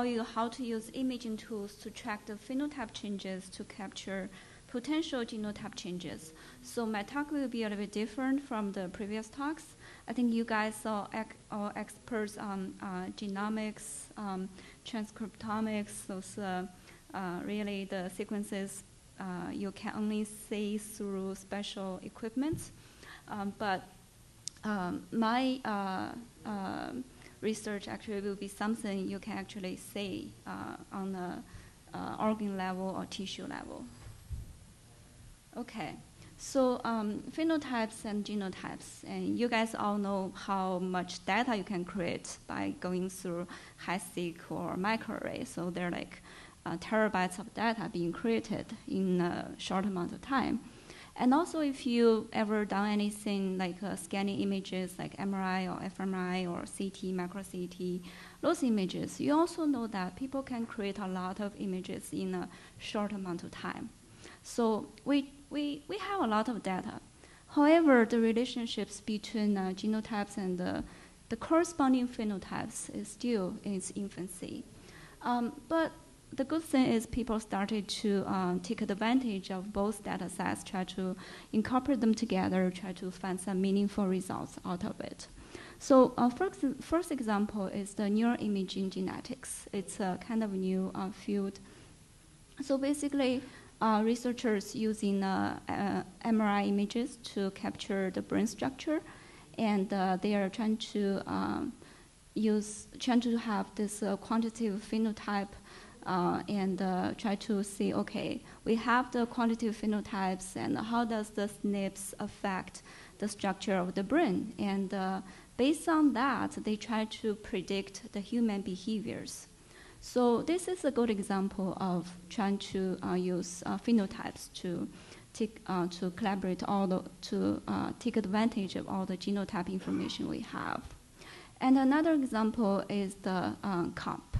tell you how to use imaging tools to track the phenotype changes to capture potential genotype changes. So my talk will be a little bit different from the previous talks. I think you guys are experts on genomics, transcriptomics, those really the sequences you can only see through special equipment. But my research actually will be something you can actually see on the organ level or tissue level. Okay, so phenotypes and genotypes, and you guys all know how much data you can create by going through high-seq or microarray. So they're like terabytes of data being created in a short amount of time. And also, if you ever done anything like scanning images like MRI or fMRI or CT, macro CT, those images, you also know that people can create a lot of images in a short amount of time. So we have a lot of data. However, the relationships between genotypes and the corresponding phenotypes is still in its infancy. But the good thing is people started to take advantage of both data sets, try to incorporate them together, try to find some meaningful results out of it. So first example is the neuroimaging genetics. It's a kind of new field. So basically, researchers using MRI images to capture the brain structure, and they are trying to have this quantitative phenotype and try to see, okay, we have the quantitative phenotypes, and how does the SNPs affect the structure of the brain? And based on that, they try to predict the human behaviors. So this is a good example of trying to use phenotypes to collaborate to take advantage of all the genotype information we have. And another example is the COMP.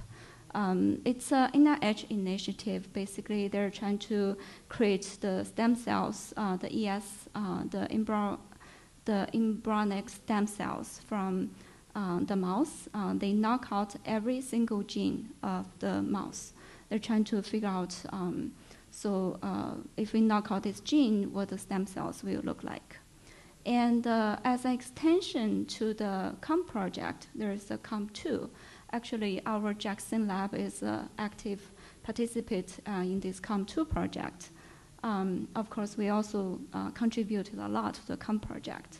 It's an NIH initiative. Basically, they're trying to create the stem cells, the embryonic stem cells from the mouse. They knock out every single gene of the mouse. They're trying to figure out, if we knock out this gene, what the stem cells will look like. And as an extension to the COMP project, there is a COMP2. Actually, our Jackson lab is an active participant in this COMP2 project. Of course, we also contributed a lot to the COMP project.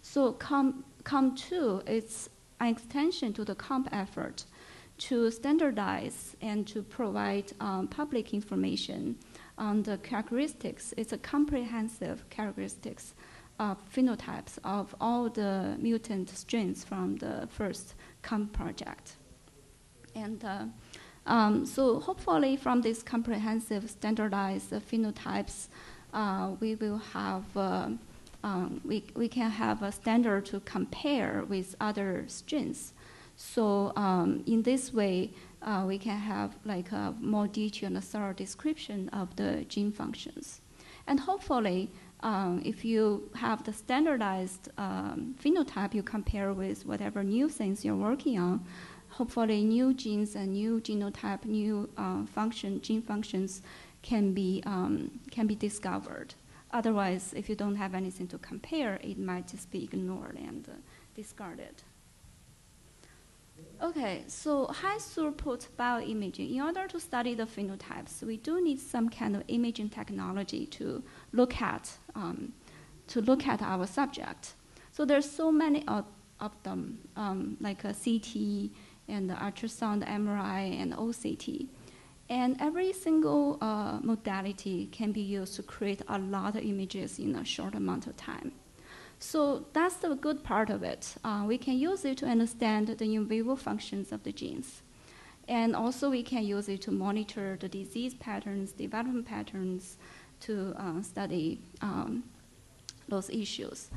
So COMP2 is an extension to the COMP effort to standardize and to provide public information on the characteristics. It's a comprehensive characteristics of phenotypes of all the mutant strains from the first COMP project. And so hopefully from this comprehensive standardized phenotypes, we will have we can have a standard to compare with other strains. So in this way, we can have like a more detailed and thorough description of the gene functions. And hopefully, if you have the standardized phenotype you compare with whatever new things you're working on, hopefully new genes and new genotype, new gene functions can be discovered. Otherwise, if you don't have anything to compare, it might just be ignored and discarded. Okay, so high-throughput bioimaging. In order to study the phenotypes, we do need some kind of imaging technology to look at our subject. So there's so many of them, like a CT and the ultrasound, MRI, and OCT. And every single modality can be used to create a lot of images in a short amount of time. So that's the good part of it. We can use it to understand the in vivo functions of the genes. And also we can use it to monitor the disease patterns, development patterns, to study those issues.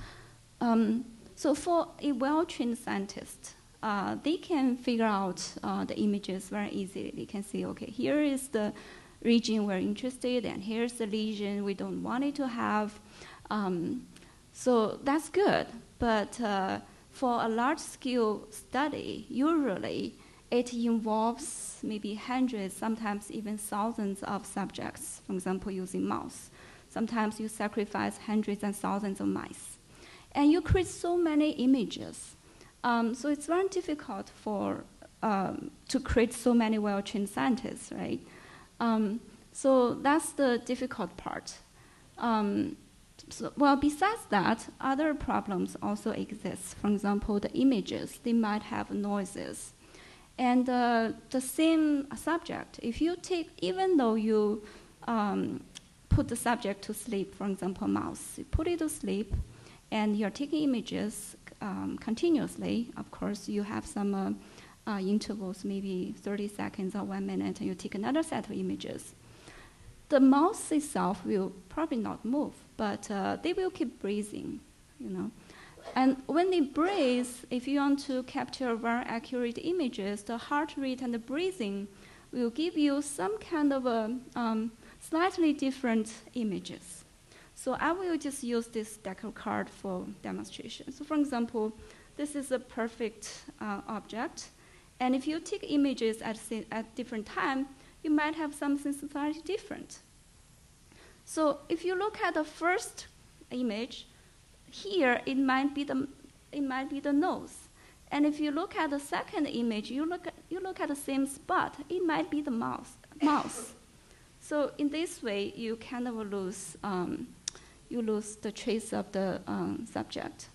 So for a well-trained scientist, they can figure out the images very easily. They can see, okay, here is the region we're interested in, and here's the lesion we don't want it to have. So that's good, but for a large-scale study, usually it involves maybe hundreds, sometimes even thousands of subjects, for example, using mouse. Sometimes you sacrifice hundreds and thousands of mice. And you create so many images. So it's very difficult to create so many well-trained scientists, right? So that's the difficult part. Well, besides that, other problems also exist. For example, the images, they might have noises. And the same subject, if you take, even though you put the subject to sleep, for example, mouse, you put it to sleep, and you're taking images continuously. Of course, you have some intervals, maybe 30 seconds or 1 minute, and you take another set of images. The mouse itself will probably not move, but they will keep breathing, you know. And when they breathe, if you want to capture very accurate images, the heart rate and the breathing will give you some kind of a slightly different images. So I will just use this deck of cards for demonstration. So for example, this is a perfect object. And if you take images at different time, you might have something slightly different. So if you look at the first image, here it might be the nose. And if you look at the second image, you look at the same spot, it might be the mouse. So in this way, you kind of lose the trace of the subject.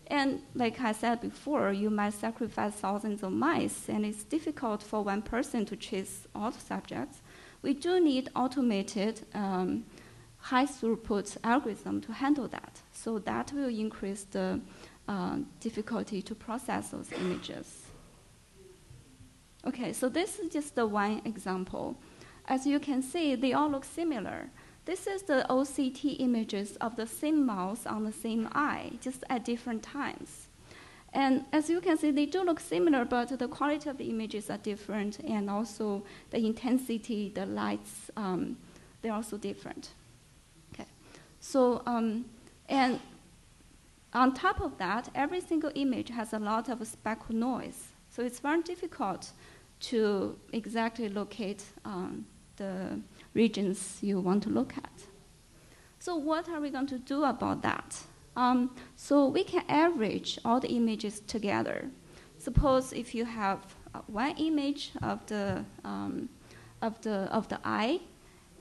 And like I said before, you might sacrifice thousands of mice, and it's difficult for one person to trace all the subjects. We do need automated high-throughput algorithm to handle that. So that will increase the difficulty to process those images. Okay, so this is just the one example. As you can see, they all look similar. This is the OCT images of the same mouse on the same eye, just at different times. And as you can see, they do look similar, but the quality of the images are different, and also the intensity, the lights, they're also different. Okay. So, and on top of that, every single image has a lot of speckle noise. So it's very difficult to exactly locate the regions you want to look at. So what are we going to do about that? So we can average all the images together. Suppose if you have one image of the eye,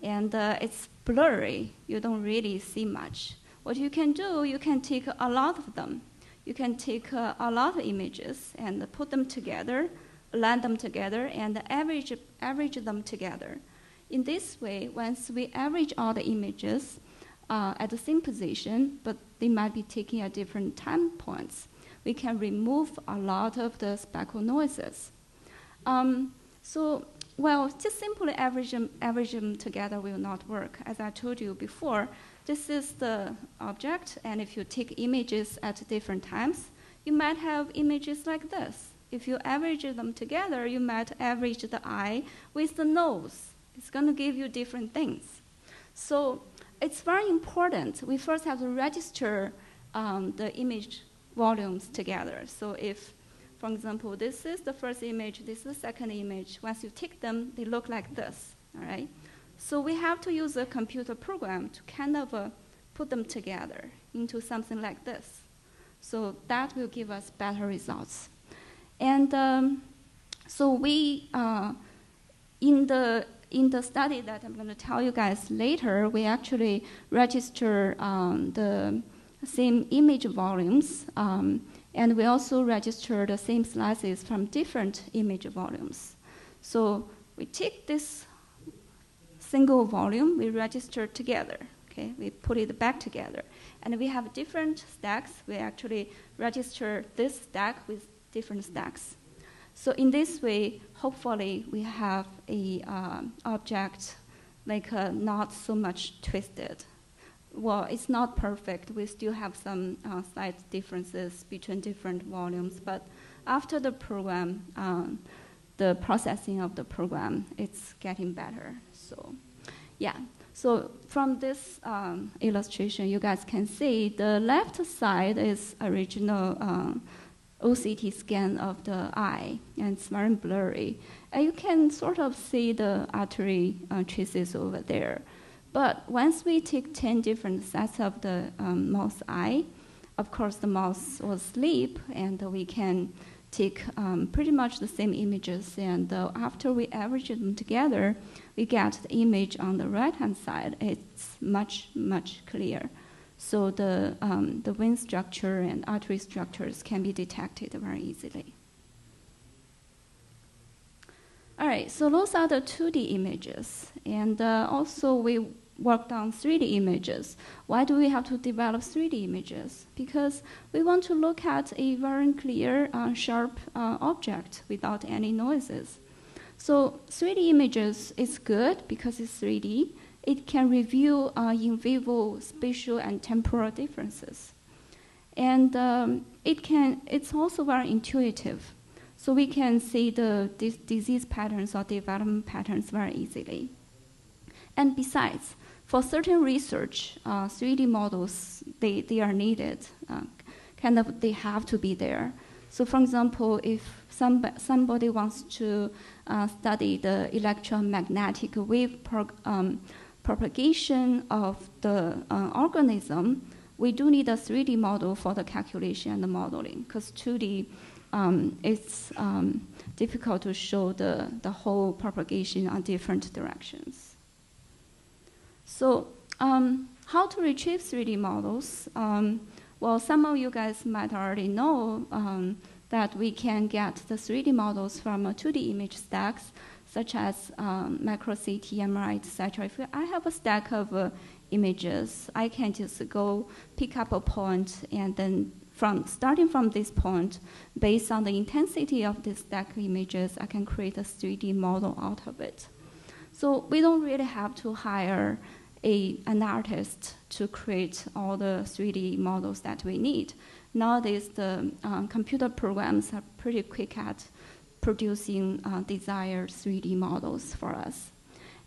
and it's blurry, you don't really see much. What you can do, you can take a lot of them. You can take a lot of images and put them together, blend them together, and average them together. In this way, once we average all the images at the same position, but they might be taken at different time points, we can remove a lot of the speckle noises. Well, just simply average them together will not work. As I told you before, this is the object, and if you take images at different times, you might have images like this. If you average them together, you might average the eye with the nose. It's going to give you different things. So it's very important. We first have to register the image volumes together. So if, for example, this is the first image, this is the second image, once you take them, they look like this, all right? So we have to use a computer program to kind of put them together into something like this. So that will give us better results. And so we, in the study that I'm going to tell you guys later, we actually register the same image volumes, and we also register the same slices from different image volumes. So we take this single volume, we register together, okay? We put it back together. And we have different stacks. We actually register this stack with different stacks. So in this way, hopefully, we have a object like not so much twisted. Well, it's not perfect. We still have some slight differences between different volumes. But after the program, the processing of the program, it's getting better. So, yeah. So from this illustration, you guys can see the left side is original OCT scan of the eye, and it's very blurry. And you can sort of see the artery traces over there. But once we take 10 different sets of the mouse eye, of course the mouse will sleep, and we can take pretty much the same images, and after we average them together, we get the image on the right-hand side. It's much, much clearer. So the vein structure and artery structures can be detected very easily. All right, so those are the 2D images. And also we worked on 3D images. Why do we have to develop 3D images? Because we want to look at a very clear, sharp object without any noises. So 3D images is good because it's 3D. It can reveal in vivo spatial and temporal differences. And it's also very intuitive. So we can see the disease patterns or development patterns very easily. And besides, for certain research, 3D models, they are needed. They have to be there. So for example, if somebody wants to study the electromagnetic wave propagation of the organism, we do need a 3D model for the calculation and the modeling, because 2D, it's difficult to show the whole propagation on different directions. So how to retrieve 3D models? Well, some of you guys might already know that we can get the 3D models from 2D image stacks, such as macro CT, MRI, etc. If I have a stack of images, I can just go pick up a point, and then starting from this point, based on the intensity of this stack of images, I can create a 3D model out of it. So we don't really have to hire an artist to create all the 3D models that we need. Nowadays, the computer programs are pretty quick at producing desired 3D models for us.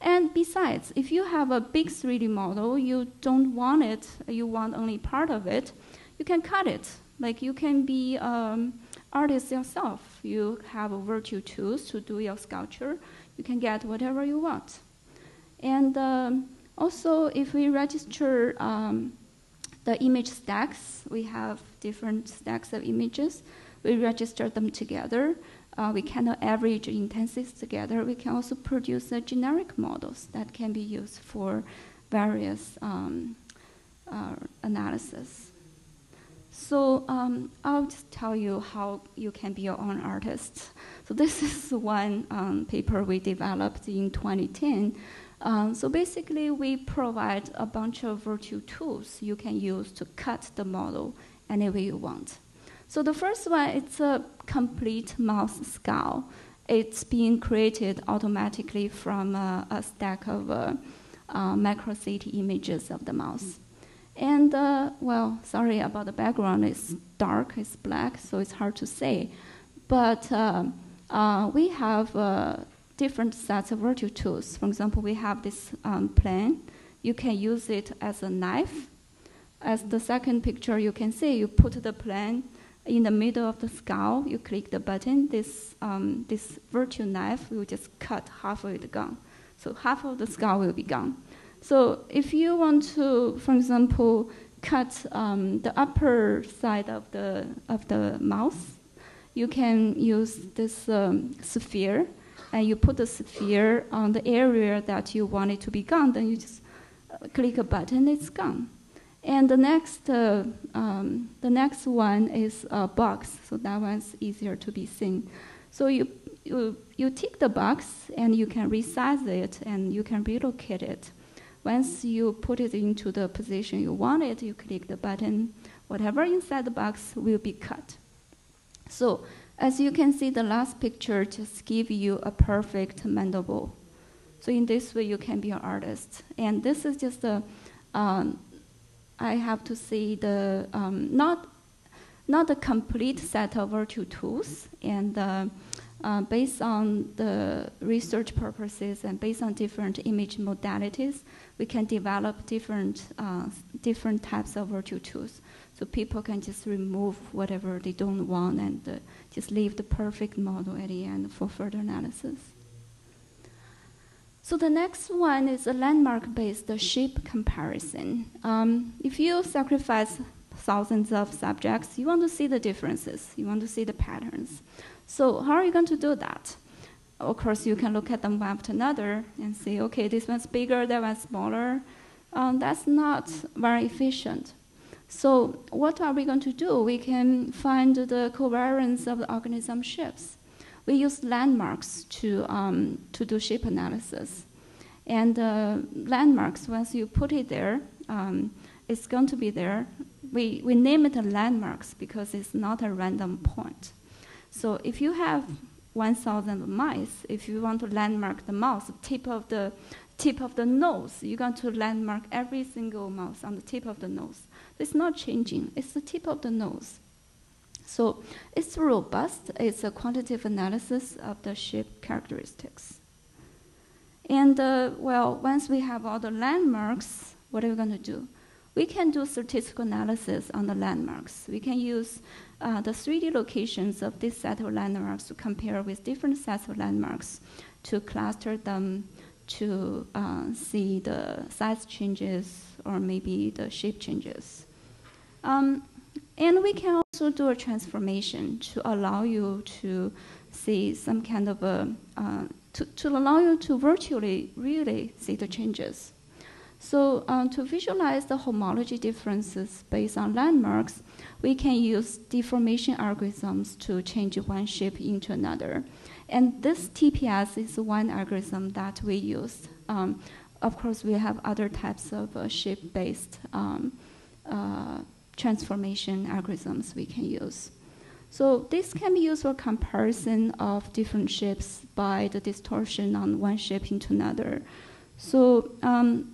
And besides, if you have a big 3D model, you don't want it, you want only part of it, you can cut it. Like you can be artist yourself. You have virtual tools to do your sculpture. You can get whatever you want. And also, if we register the image stacks, we have different stacks of images. We register them together. We can average intensities together. We can also produce generic models that can be used for various analysis. So I'll just tell you how you can be your own artist. So this is one paper we developed in 2010. So basically, we provide a bunch of virtual tools you can use to cut the model any way you want. So the first one, it's a complete mouse skull. It's being created automatically from a stack of macro CT images of the mouse. And, well, sorry about the background. It's dark, it's black, so it's hard to say. But we have different sets of virtual tools. For example, we have this plane. You can use it as a knife. As the second picture you can see, you put the plane in the middle of the skull, you click the button, this virtual knife will just cut half of it gone. So half of the skull will be gone. So if you want to, for example, cut the upper side of the mouse, you can use this sphere, and you put the sphere on the area that you want it to be gone, then you just click a button, it's gone. And the next one is a box, so that one's easier to be seen. So you tick the box, and you can resize it, and you can relocate it. Once you put it into the position you want it, you click the button. Whatever inside the box will be cut. So as you can see, the last picture just gives you a perfect mandible. So in this way, you can be an artist. And this is just I have to say the not a complete set of virtual tools, and based on the research purposes and based on different image modalities, we can develop different types of virtual tools. So people can just remove whatever they don't want and just leave the perfect model at the end for further analysis. So the next one is a landmark-based shape comparison. If you sacrifice thousands of subjects, you want to see the differences. You want to see the patterns. So how are you going to do that? Of course, you can look at them one after another and say, okay, this one's bigger, that one's smaller. That's not very efficient. So what are we going to do? We can find the covariance of the organism shapes. We use landmarks to do shape analysis. And landmarks, once you put it there, it's going to be there. We name it landmarks because it's not a random point. So if you have 1,000 mice, if you want to landmark the mouse, tip of the nose, you're going to landmark every single mouse on the tip of the nose. It's not changing. It's the tip of the nose. So it's robust. It's a quantitative analysis of the shape characteristics. And, well, once we have all the landmarks, what are we going to do? We can do statistical analysis on the landmarks. We can use the 3D locations of this set of landmarks to compare with different sets of landmarks to cluster them to see the size changes or maybe the shape changes. And we can also do a transformation to allow you to see some kind of to allow you to virtually really see the changes. So to visualize the homology differences based on landmarks, we can use deformation algorithms to change one shape into another. And this TPS is one algorithm that we use. Of course, we have other types of shape-based transformation algorithms we can use. So this can be used for comparison of different shapes by the distortion on one shape into another. So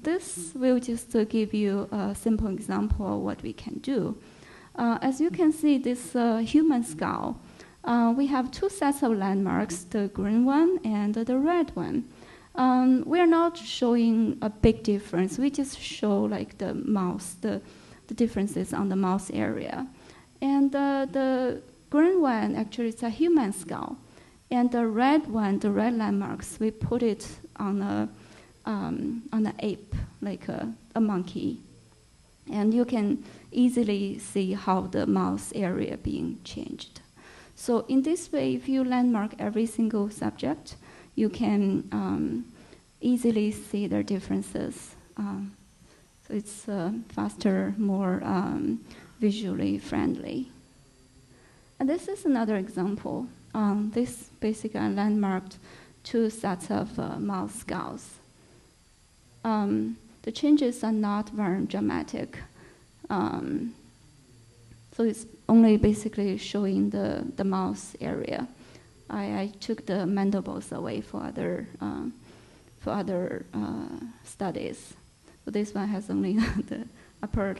this will just give you a simple example of what we can do. As you can see, this human skull, we have two sets of landmarks, the green one and the red one. We are not showing a big difference. We just show like the mouse, the differences on the mouse area. And the green one actually is a human skull. And the red one, the red landmarks, we put it on an ape, like a monkey. And you can easily see how the mouse area being changed. So in this way, if you landmark every single subject, you can easily see their differences. So it's faster, more visually friendly. And this is another example. This basically landmarked two sets of mouse skulls. The changes are not very dramatic. So it's only basically showing the mouse area. I took the mandibles away for other studies. So this one has only the upper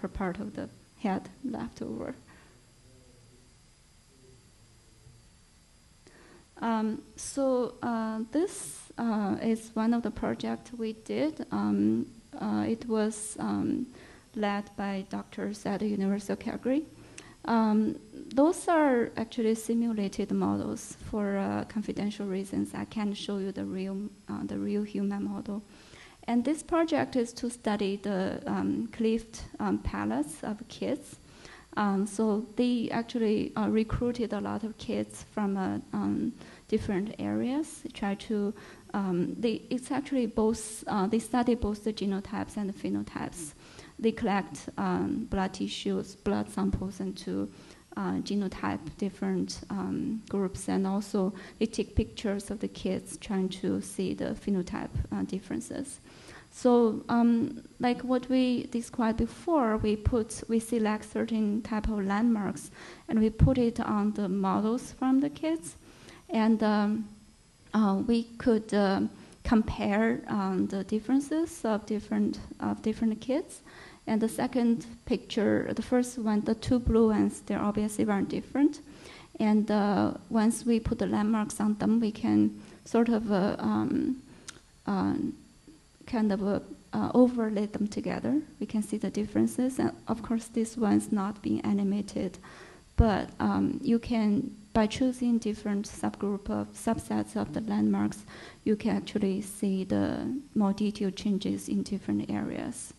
part of the head left over. This is one of the projects we did. It was led by doctors at the University of Calgary. Those are actually simulated models for confidential reasons. I can't show you the real human model. And this project is to study the cleft palates of kids. So they actually recruited a lot of kids from different areas. They try to, it's actually both, they study both the genotypes and the phenotypes. They collect blood tissues, blood samples, and to genotype different groups, and also they take pictures of the kids trying to see the phenotype differences. So like what we described before, we select certain type of landmarks and we put it on the models from the kids, and we could compare the differences of different kids. And the second picture, the first one, the two blue ones, they're obviously very different. And once we put the landmarks on them, we can sort of overlay them together. We can see the differences. And of course, this one's not being animated, but you can, by choosing different subsets of the landmarks, you can actually see the more detailed changes in different areas.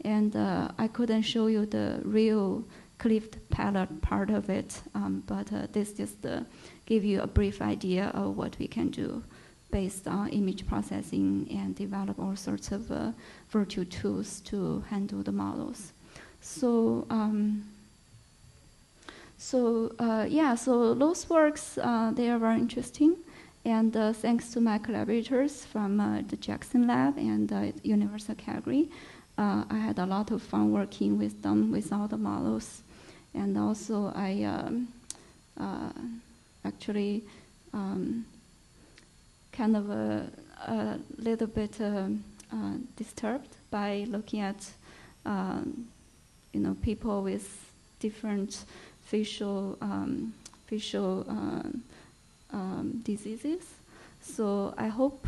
And I couldn't show you the real clipped palette part of it, but this just give you a brief idea of what we can do based on image processing and develop all sorts of virtual tools to handle the models. So, so those works, they are very interesting. And thanks to my collaborators from the Jackson Lab and Universal Calgary, I had a lot of fun working with them with all the models. And also I actually kind of a little bit disturbed by looking at people with different facial diseases. So I hope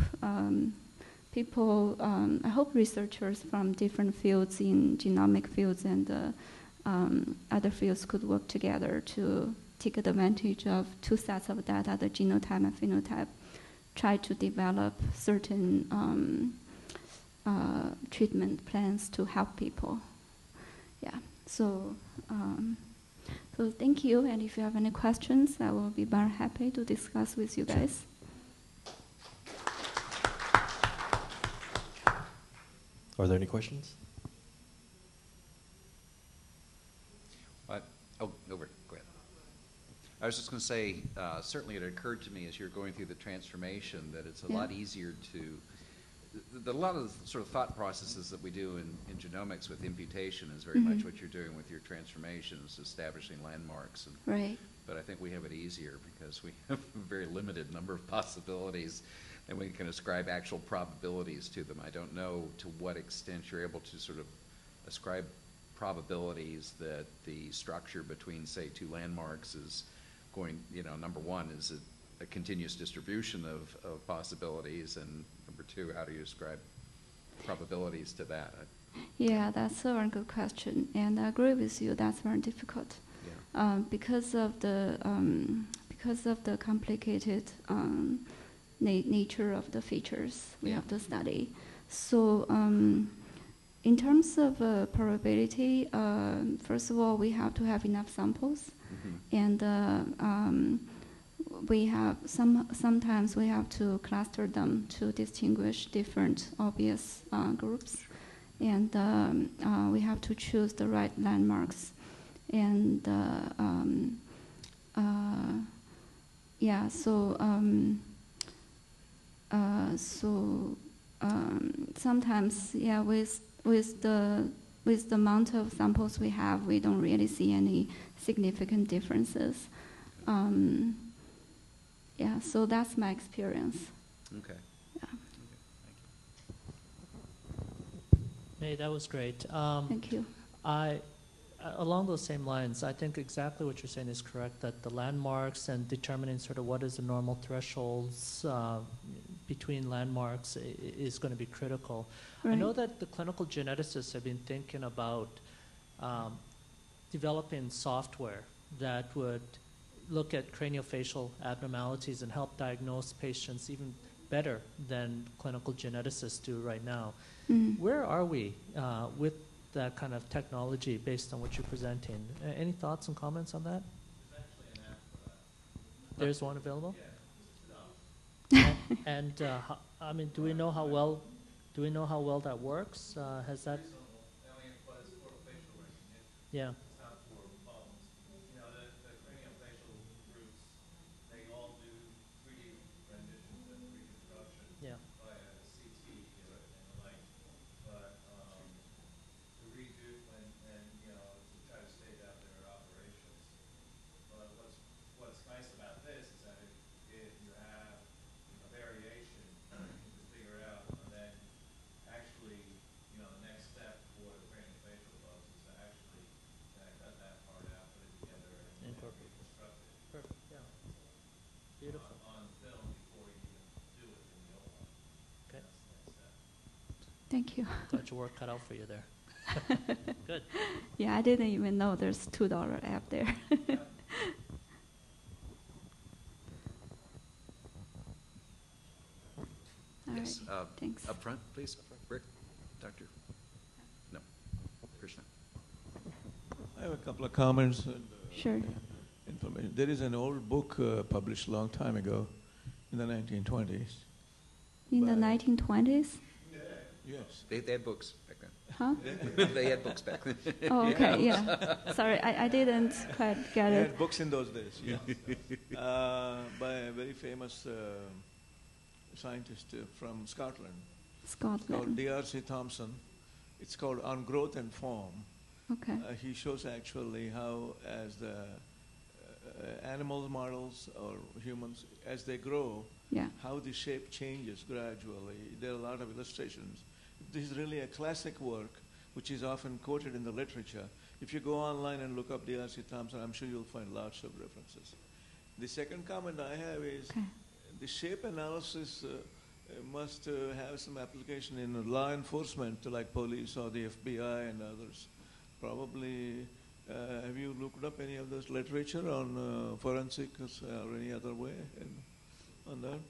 I hope researchers from different fields in genomic fields and other fields could work together to take advantage of two sets of data, the genotype and phenotype, try to develop certain treatment plans to help people. Yeah, so thank you, and if you have any questions, I will be very happy to discuss with you guys. Are there any questions? Go ahead. I was just going to say, certainly it occurred to me as you're going through the transformation that it's a lot easier to, a lot of the sort of thought processes that we do in genomics with imputation is very much what you're doing with your transformations, establishing landmarks. And, right. But I think we have it easier because we have a very limited number of possibilities and we can ascribe actual probabilities to them. I don't know to what extent you're able to sort of ascribe probabilities that the structure between, say, two landmarks is going, number one, is it a continuous distribution of possibilities, and number two, how do you ascribe probabilities to that? Yeah, that's a very good question, and I agree with you, that's very difficult. Yeah. Because of the complicated nature of the features we have to study. So in terms of probability, first of all, we have to have enough samples, and we have sometimes we have to cluster them to distinguish different obvious groups, and we have to choose the right landmarks, and sometimes with the amount of samples we have, we don't really see any significant differences. So that's my experience. Okay. Yeah. Okay. Thank you. Hey, that was great. Thank you. Along those same lines, I think exactly what you're saying is correct, that the landmarks and determining sort of what is the normal thresholds between landmarks is going to be critical. Right. I know that the clinical geneticists have been thinking about developing software that would look at craniofacial abnormalities and help diagnose patients even better than clinical geneticists do right now. Where are we with that kind of technology based on what you're presenting? Any thoughts and comments on that? There's actually an app for that. There's one available? Yeah, and I mean, do we know how well that works? Has that? but it's for facial recognition. Yeah. It's not for bones. The craniofacial groups, they all do 3D renditions and reconstruction via CT and the like. But to redo and to try to stage out their operations. But what's nice about this is that if you have a variation, you can figure out, and then actually, the next step for the craniofacial folks is to actually Thank you. Got your work cut out for you there. Good. Yeah, I didn't even know there's $2 app there. Yes. Thanks. Up front, please. Rick, Doctor. No, Krishna. I have a couple of comments. And, Sure. Information. There is an old book published a long time ago, in the 1920s. In the 1920s? Yes. They had books back then. Huh? They had books back then. Oh, okay, yeah. Sorry, I didn't quite get They it. had books in those days, yeah. By a very famous scientist from Scotland. Called Scotland. D.R.C. Thompson. It's called On Growth and Form. Okay. He shows actually how, as the animal models or humans, as they grow, Yeah. how the shape changes gradually. There are a lot of illustrations. This is really a classic work, which is often quoted in the literature. If you go online and look up D.R.C. Thompson, I'm sure you'll find lots of references. The second comment I have is the shape analysis must have some application in law enforcement, like police or the FBI and others. Probably, have you looked up any of this literature on forensics or any other way on that?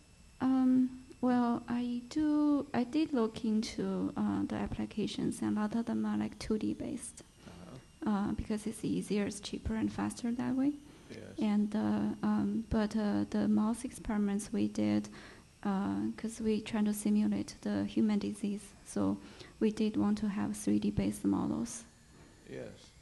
Well, I did look into the applications, and a lot of them are like 2D based, because it's easier, it's cheaper, and faster that way. Yes. And but the mouse experiments we did, because we trying to simulate the human disease, so we did want to have 3D based models. Yes.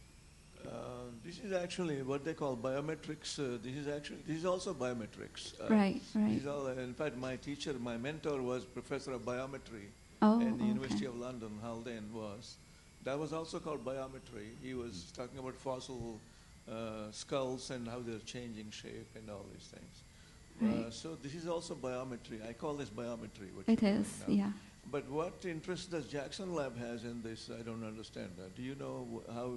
This is actually what they call biometrics. This is also biometrics. Right. This is all, in fact, my teacher, my mentor was professor of biometry at the University of London, Haldane was. That was also called biometry. He was talking about fossil skulls and how they're changing shape and all these things. Right. So this is also biometry. I call this biometry. It is, yeah. But what interest does Jackson Lab has in this? I don't understand that. Do you know how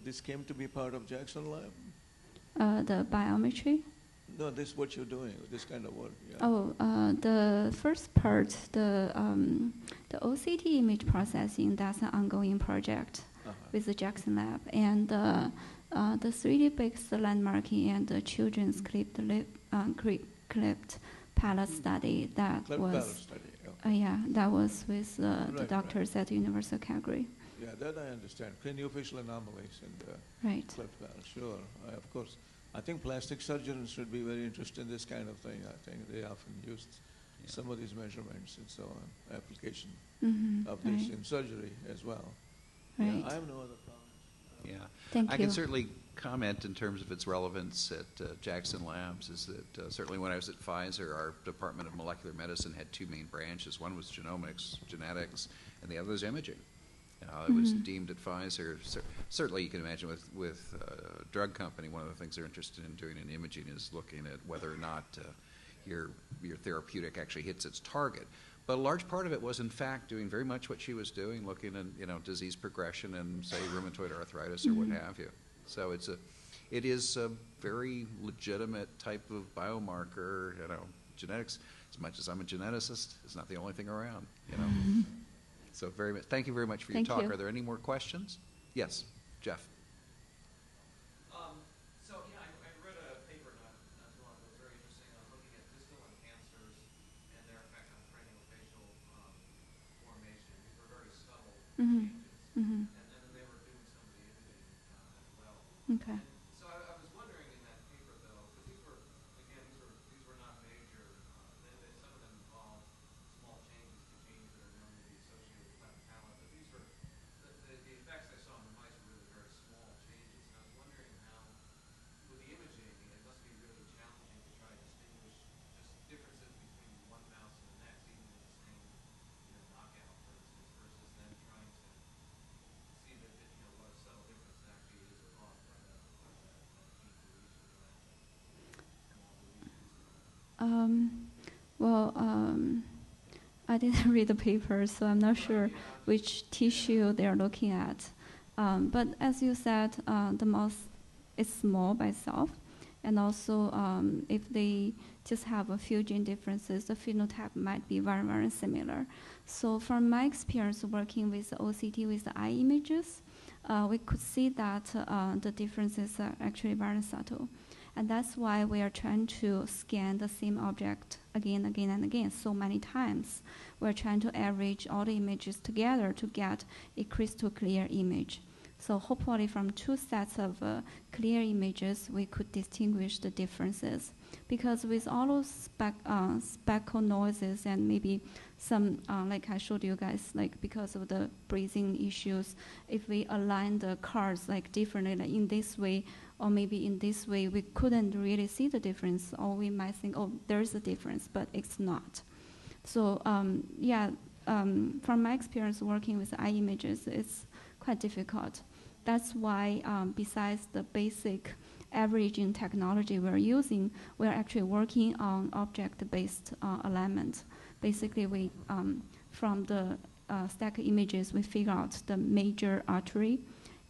this came to be part of Jackson Lab? The biometry? No, this what you're doing, this kind of work. Yeah. Oh, the first part, the OCT image processing, that's an ongoing project with the Jackson Lab. And the 3D-based landmarking and the children's clipped palette study, that was... that was with the doctors at the University of Calgary. Yeah, that I understand. Craniofacial anomalies and cleft palate, sure. Of course. I think plastic surgeons should be very interested in this kind of thing. I think they often use some of these measurements and so on, application of this in surgery as well. Right. Yeah, I have no other comments. Yeah. Thank you. I can certainly comment in terms of its relevance at Jackson Labs is that certainly when I was at Pfizer, our Department of Molecular Medicine had two main branches. One was genomics, genetics, and the other was imaging. It was deemed at Pfizer. Certainly you can imagine with a drug company, one of the things they're interested in doing in imaging is looking at whether or not your therapeutic actually hits its target. But a large part of it was, in fact, doing very much what she was doing, looking at disease progression and, say, rheumatoid arthritis or what have you. So it is a very legitimate type of biomarker. Genetics, as much as I'm a geneticist, is not the only thing around. So thank you very much for your talk. Are there any more questions? Yes, Jeff. I read a paper not too long ago. It was very interesting on looking at distal cancers and their effect on craniofacial formation. These were very subtle changes. And then they were doing some of the imaging as well. Okay. And so I was wondering in that paper, though, because these were not major. Some of them involved small changes to genes that are known to be associated with cleft palate. But these were the effects I saw in the mice were really very small changes. And I was wondering how, with the imaging, it must be really challenging to try to distinguish just differences between one mouse and the next, even in the same knockout, for instance, versus then trying to see that what a subtle difference actually is caused by that gene deletion or that small deletion. I didn't read the paper, so I'm not sure which tissue they're looking at. But as you said, the mouse is small by itself, And also, if they just have a few gene differences, the phenotype might be very, very similar. So from my experience working with the OCT with the eye images, we could see that the differences are actually very subtle. And that's why we are trying to scan the same object again, again, and again, so many times. We're trying to average all the images together to get a crystal clear image. So hopefully from two sets of clear images, we could distinguish the differences. Because with all those speckle noises and maybe some, like I showed you guys, like because of the breathing issues, if we align the cards like differently, like in this way, or maybe in this way, we couldn't really see the difference, or we might think, oh, there's a difference, but it's not. So from my experience working with eye images, it's quite difficult. That's why besides the basic averaging technology we're using, we're actually working on object-based alignment. Basically, we from the stack images, we figure out the major artery,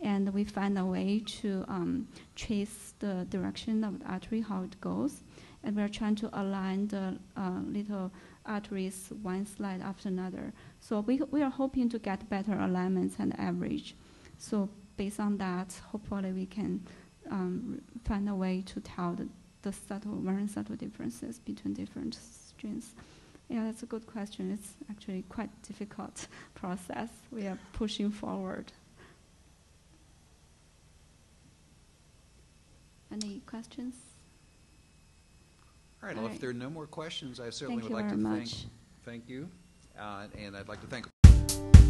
and we find a way to trace the direction of the artery, how it goes. And we're trying to align the little arteries one slide after another. So we are hoping to get better alignments and average. So based on that, hopefully we can find a way to tell the subtle, very subtle differences between different strains. Yeah, that's a good question. It's actually quite difficult process. We are pushing forward. Any questions? All right, well, if there are no more questions, I certainly Thank would you like to very much. thank you. And I'd like to thank